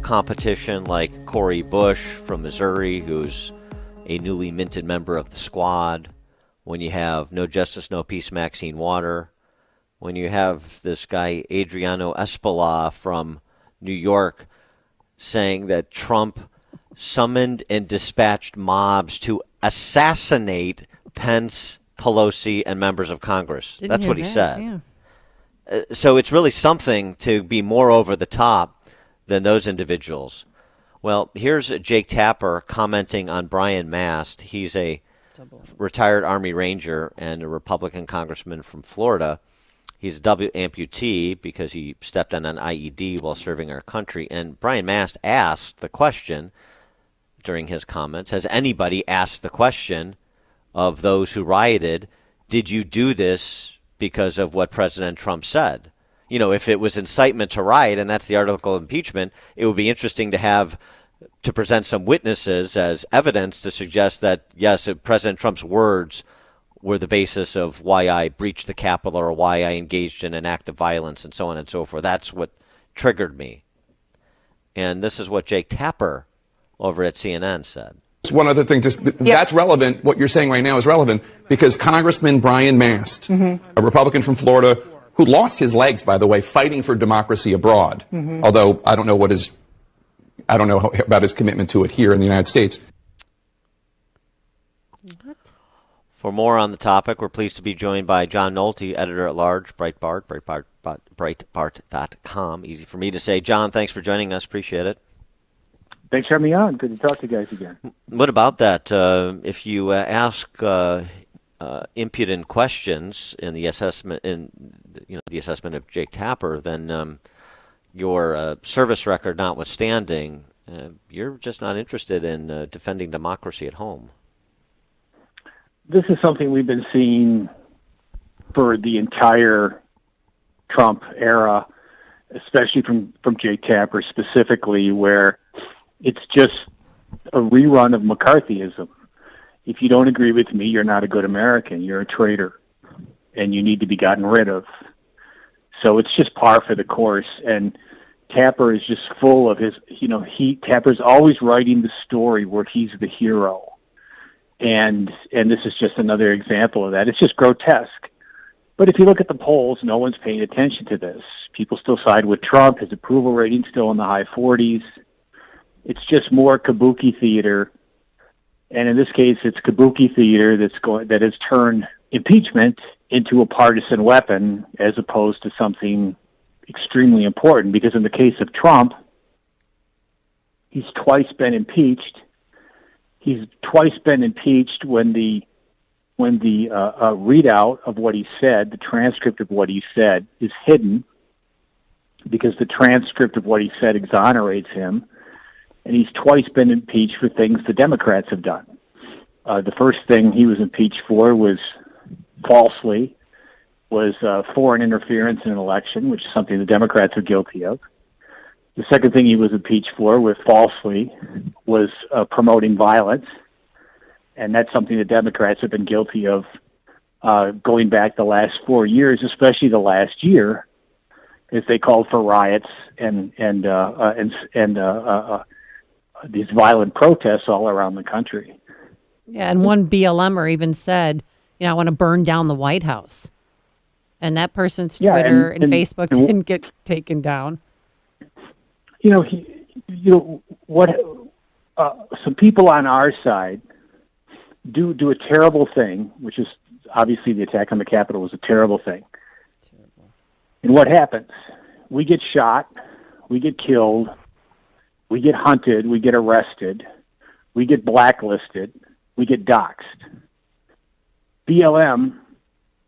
competition like Cori Bush from Missouri, who's a newly minted member of the squad, when you have No Justice, No Peace Maxine Water, when you have this guy Adriano Espala from New York saying that Trump summoned and dispatched mobs to assassinate Pence, Pelosi, and members of Congress. That's what he said. Yeah. So it's really something to be more over the top than those individuals. Well, here's Jake Tapper commenting on Brian Mast. He's a retired Army Ranger and a Republican congressman from Florida. He's a W amputee because he stepped on an IED while serving our country. And Brian Mast asked the question during his comments, has anybody asked the question of those who rioted, did you do this because of what President Trump said? You know, if it was incitement to riot, and that's the article of impeachment, it would be interesting to present some witnesses as evidence to suggest that, yes, President Trump's words were the basis of why I breached the Capitol or why I engaged in an act of violence and so on and so forth. That's what triggered me. And this is what Jake Tapper over at CNN said. One other thing, that's relevant. What you're saying right now is relevant because Congressman Brian Mast, a Republican from Florida, who lost his legs, by the way, fighting for democracy abroad, although I don't know about his commitment to it here in the United States. For more on the topic, we're pleased to be joined by John Nolte, editor-at-large, Breitbart.com. Easy for me to say. John, thanks for joining us. Appreciate it. Thanks for having me on. Good to talk to you guys again. What about that? If you ask impudent questions in the assessment, the assessment of Jake Tapper, then your service record notwithstanding, you're just not interested in defending democracy at home. This is something we've been seeing for the entire Trump era, especially from Jake Tapper specifically, where it's just a rerun of McCarthyism. If you don't agree with me, you're not a good American. You're a traitor, and you need to be gotten rid of. So it's just par for the course, and Tapper is just full of his, Tapper's always writing the story where he's the hero. And this is just another example of that. It's just grotesque. But if you look at the polls, no one's paying attention to this. People still side with Trump. His approval rating's still in the high 40s. It's just more kabuki theater. And in this case, it's kabuki theater that has turned impeachment into a partisan weapon as opposed to something extremely important. Because in the case of Trump, he's twice been impeached. He's twice been impeached when the readout of what he said, the transcript of what he said, is hidden because the transcript of what he said exonerates him. And he's twice been impeached for things the Democrats have done. The first thing he was impeached for was foreign interference in an election, which is something the Democrats are guilty of. The second thing he was impeached for was promoting violence, and that's something the Democrats have been guilty of going back the last 4 years, especially the last year, as they called for riots and these violent protests all around the country. Yeah, and one BLMer even said, I want to burn down the White House, and that person's Twitter and Facebook didn't get taken down. Some people on our side do a terrible thing, which is obviously the attack on the Capitol was a terrible thing. And what happens? We get shot, we get killed, we get hunted, we get arrested, we get blacklisted, we get doxxed. BLM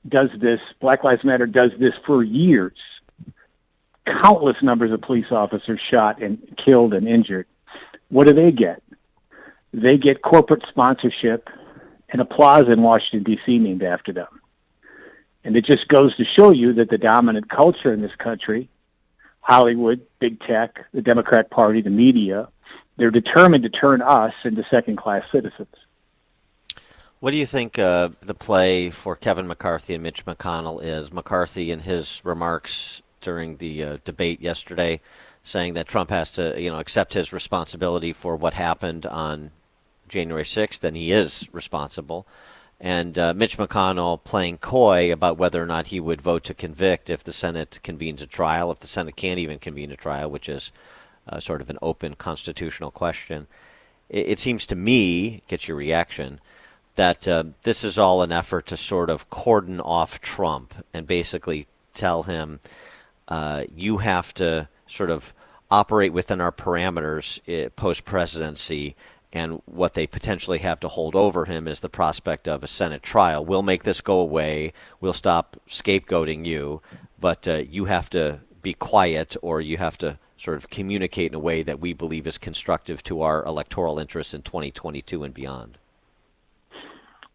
does this, Black Lives Matter does this for years. Countless numbers of police officers shot and killed and injured. What do they get? They get corporate sponsorship and a plaza in Washington, D.C. named after them. And it just goes to show you that the dominant culture in this country, Hollywood, big tech, the Democrat Party, the media, they're determined to turn us into second-class citizens. What do you think the play for Kevin McCarthy and Mitch McConnell is? McCarthy, in his remarks during the debate yesterday, saying that Trump has to, accept his responsibility for what happened on January 6th, and he is responsible. And Mitch McConnell playing coy about whether or not he would vote to convict if the Senate convenes a trial, if the Senate can't even convene a trial, which is sort of an open constitutional question. It seems to me, get your reaction, that this is all an effort to sort of cordon off Trump and basically tell him you have to sort of operate within our parameters post-presidency, and what they potentially have to hold over him is the prospect of a Senate trial. We'll make this go away. We'll stop scapegoating you, but you have to be quiet, or you have to sort of communicate in a way that we believe is constructive to our electoral interests in 2022 and beyond.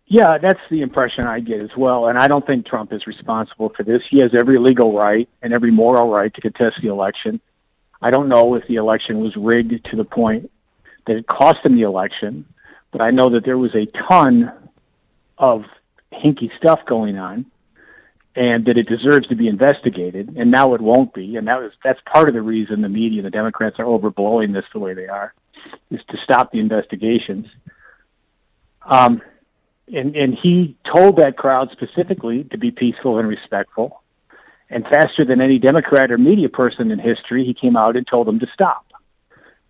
Yeah, that's the impression I get as well, and I don't think Trump is responsible for this. He has every legal right and every moral right to contest the election. I don't know if the election was rigged to the point that it cost him the election, but I know that there was a ton of hinky stuff going on, and that it deserves to be investigated, and now it won't be, and that's part of the reason the media and the Democrats are overblowing this the way they are, is to stop the investigations. And he told that crowd specifically to be peaceful and respectful, and faster than any Democrat or media person in history, he came out and told them to stop.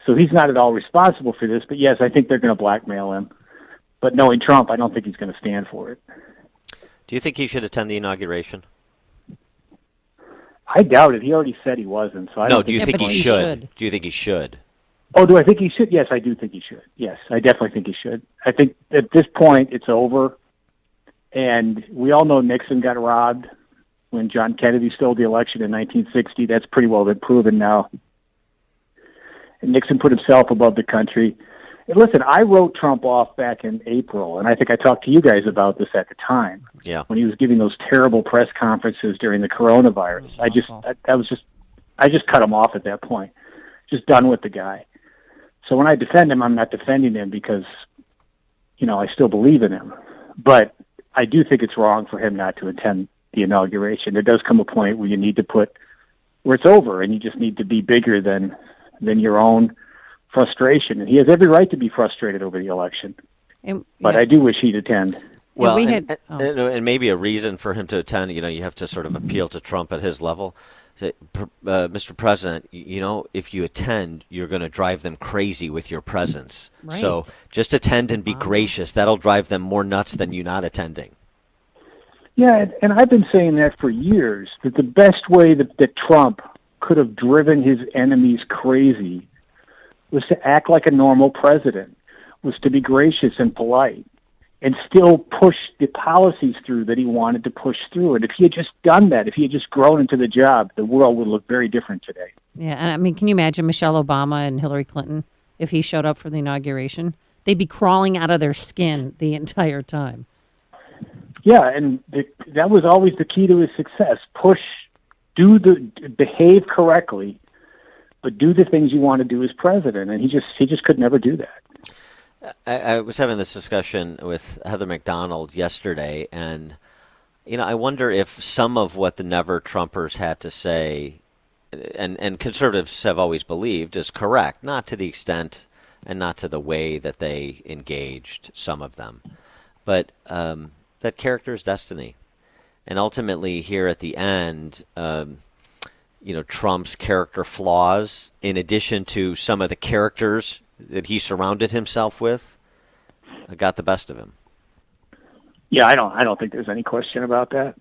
So he's not at all responsible for this, but yes, I think they're going to blackmail him. But knowing Trump, I don't think he's going to stand for it. Do you think he should attend the inauguration? I doubt it. He already said he wasn't. So I don't do you think he should? Do you think he should? Oh, do I think he should? Yes, I do think he should. Yes, I definitely think he should. I think at this point it's over. And we all know Nixon got robbed when John Kennedy stole the election in 1960. That's pretty well been proven now. And Nixon put himself above the country. And listen, I wrote Trump off back in April, and I think I talked to you guys about this at the time. Yeah. When he was giving those terrible press conferences during the coronavirus. I just cut him off at that point. Just done with the guy. So when I defend him, I'm not defending him because, I still believe in him. But I do think it's wrong for him not to attend the inauguration. There does come a point where you need to where it's over, and you just need to be bigger than your own frustration. And he has every right to be frustrated over the election. But I do wish he'd attend. Well, and maybe a reason for him to attend, you have to sort of appeal to Trump at his level. Say, Mr. President, if you attend, you're going to drive them crazy with your presence. Right. So just attend and be gracious. That'll drive them more nuts than you not attending. Yeah, and I've been saying that for years, that the best way that Trump could have driven his enemies crazy was to act like a normal president, was to be gracious and polite, and still push the policies through that he wanted to push through. And if he had just done that, if he had just grown into the job, the world would look very different today. Yeah, and I mean, can you imagine Michelle Obama and Hillary Clinton if he showed up for the inauguration? They'd be crawling out of their skin the entire time. Yeah, and that was always the key to his success. Behave correctly, but do the things you want to do as president. And he just could never do that. I was having this discussion with Heather McDonald yesterday, and I wonder if some of what the Never Trumpers had to say, and conservatives have always believed, is correct, not to the extent and not to the way that they engaged some of them, but that character is destiny. And ultimately, here at the end, Trump's character flaws, in addition to some of the characters that he surrounded himself with, got the best of him. Yeah, I don't think there's any question about that.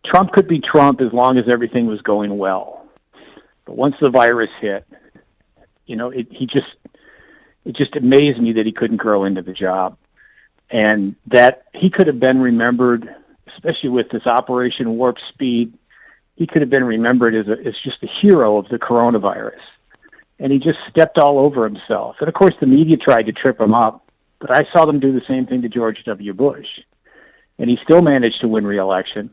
Trump could be Trump as long as everything was going well, but once the virus hit, it just amazed me that he couldn't grow into the job. And that he could have been remembered, especially with this Operation Warp Speed, he could have been remembered as just a hero of the coronavirus. And he just stepped all over himself. And of course, the media tried to trip him up, but I saw them do the same thing to George W. Bush. And he still managed to win re-election.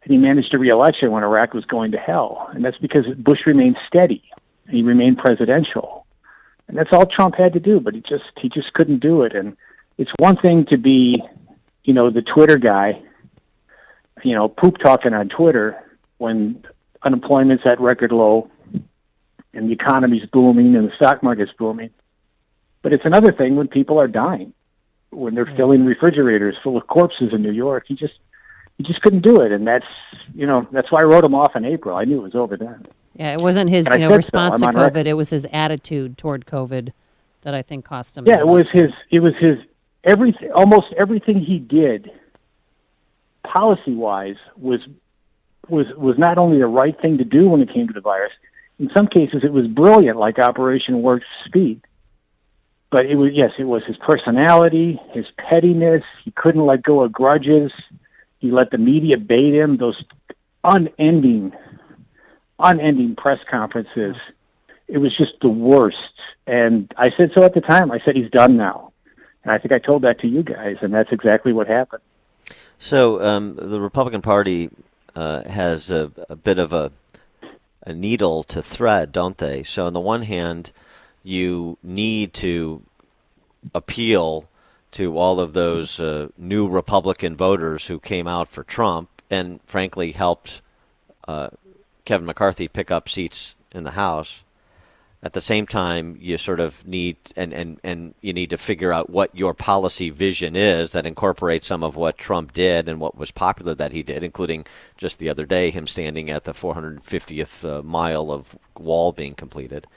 And he managed a re-election when Iraq was going to hell. And that's because Bush remained steady. And he remained presidential. And that's all Trump had to do, but he just couldn't do it. And it's one thing to be, the Twitter guy, poop talking on Twitter when unemployment's at record low, and the economy's booming, and the stock market's booming. But it's another thing when people are dying, when they're filling refrigerators full of corpses in New York. He just couldn't do it, and that's why I wrote him off in April. I knew it was over then. Yeah, it wasn't his response to COVID. It was his attitude toward COVID that I think cost him. Yeah, it was his everything. Almost everything he did, policy-wise, was not only the right thing to do when it came to the virus. In some cases, it was brilliant, like Operation Warp Speed. But it was his personality, his pettiness. He couldn't let go of grudges. He let the media bait him. Those unending press conferences. It was just the worst. And I said so at the time. I said he's done now. And I think I told that to you guys, and that's exactly what happened. So the Republican Party has a bit of a needle to thread, don't they? So on the one hand, you need to appeal to all of those new Republican voters who came out for Trump and frankly helped Kevin McCarthy pick up seats in the House. At the same time, you sort of need and you need to figure out what your policy vision is that incorporates some of what Trump did and what was popular that he did, including just the other day him standing at the 450th mile of wall being completed.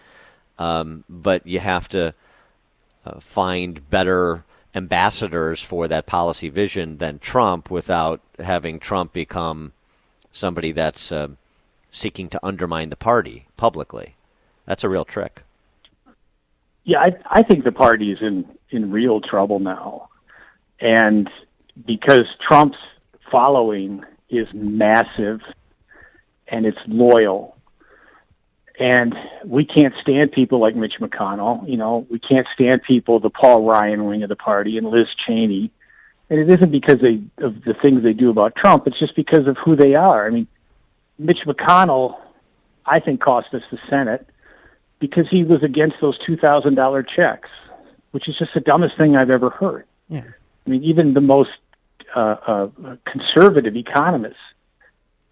But you have to find better ambassadors for that policy vision than Trump without having Trump become somebody that's seeking to undermine the party publicly. That's a real trick. Yeah, I think the party is in real trouble now. And because Trump's following is massive and it's loyal, and we can't stand people like Mitch McConnell. We can't stand people, the Paul Ryan wing of the party, and Liz Cheney. And it isn't because of the things they do about Trump. It's just because of who they are. I mean, Mitch McConnell, I think, cost us the Senate because he was against those $2,000 checks, which is just the dumbest thing I've ever heard. Yeah. I mean, even the most conservative economists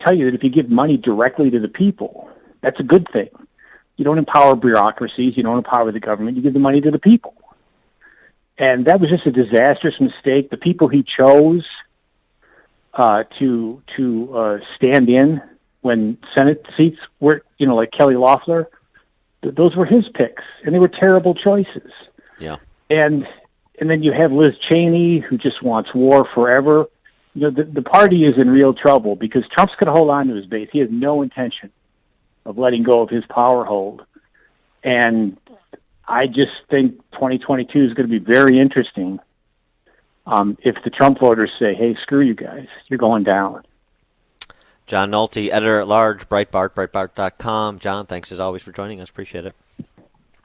tell you that if you give money directly to the people, that's a good thing. You don't empower bureaucracies. You don't empower the government. You give the money to the people. And that was just a disastrous mistake. The people he chose to stand in when Senate seats were, like Kelly Loeffler, those were his picks, and they were terrible choices. Yeah. And then you have Liz Cheney, who just wants war forever. The party is in real trouble because Trump's going to hold on to his base. He has no intention of letting go of his power hold. And I just think 2022 is going to be very interesting if the Trump voters say, hey, screw you guys, you're going down. John Nolte, editor-at-large, Breitbart, Breitbart.com. John, thanks as always for joining us. Appreciate it.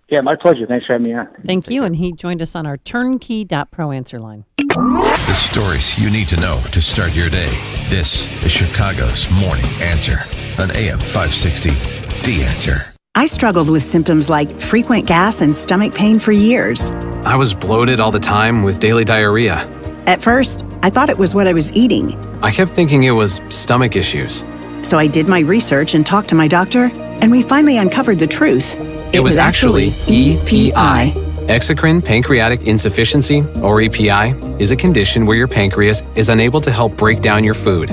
Yeah, my pleasure. Thanks for having me on. Thank you. And he joined us on our turnkey.pro answer line. The stories you need to know to start your day. This is Chicago's Morning Answer on AM 560. The Answer. I struggled with symptoms like frequent gas and stomach pain for years. I was bloated all the time with daily diarrhea. At first, I thought it was what I was eating. I kept thinking it was stomach issues. So I did my research and talked to my doctor, and we finally uncovered the truth. It was actually EPI. Exocrine pancreatic insufficiency, or EPI, is a condition where your pancreas is unable to help break down your food.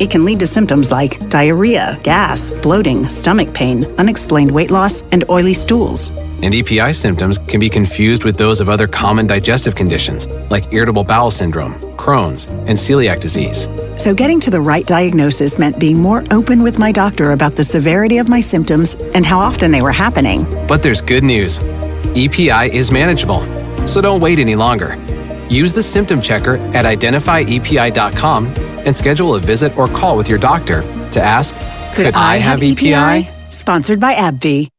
It can lead to symptoms like diarrhea, gas, bloating, stomach pain, unexplained weight loss, and oily stools. And EPI symptoms can be confused with those of other common digestive conditions, like irritable bowel syndrome, Crohn's, and celiac disease. So getting to the right diagnosis meant being more open with my doctor about the severity of my symptoms and how often they were happening. But there's good news. EPI is manageable, so don't wait any longer. Use the symptom checker at identifyepi.com and schedule a visit or call with your doctor to ask, could I have EPI? Sponsored by AbbVie.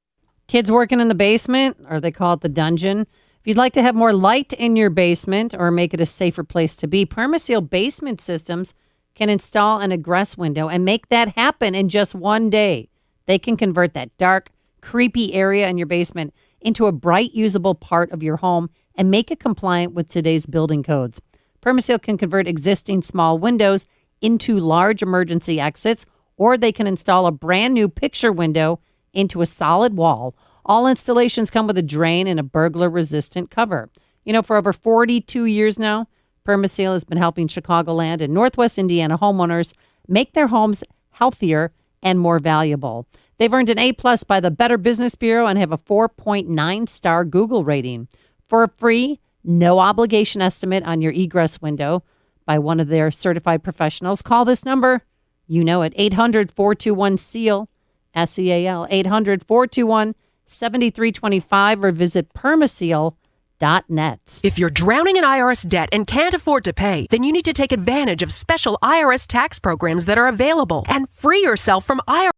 Kids working in the basement, or they call it the dungeon. If you'd like to have more light in your basement or make it a safer place to be, Permaseal Basement Systems can install an egress window and make that happen in just one day. They can convert that dark, creepy area in your basement into a bright, usable part of your home and make it compliant with today's building codes. Permaseal can convert existing small windows into large emergency exits or they can install a brand new picture window into a solid wall. All installations come with a drain and a burglar-resistant cover. You know, for over 42 years now, Permaseal has been helping Chicagoland and Northwest Indiana homeowners make their homes healthier and more valuable. They've earned an A+ by the Better Business Bureau and have a 4.9-star Google rating. For a free, no-obligation estimate on your egress window by one of their certified professionals, call this number. You know it, 800-421-SEAL, S-E-A-L, 800-421-7325, or visit permaseal.net. If you're drowning in IRS debt and can't afford to pay, then you need to take advantage of special IRS tax programs that are available and free yourself from IRS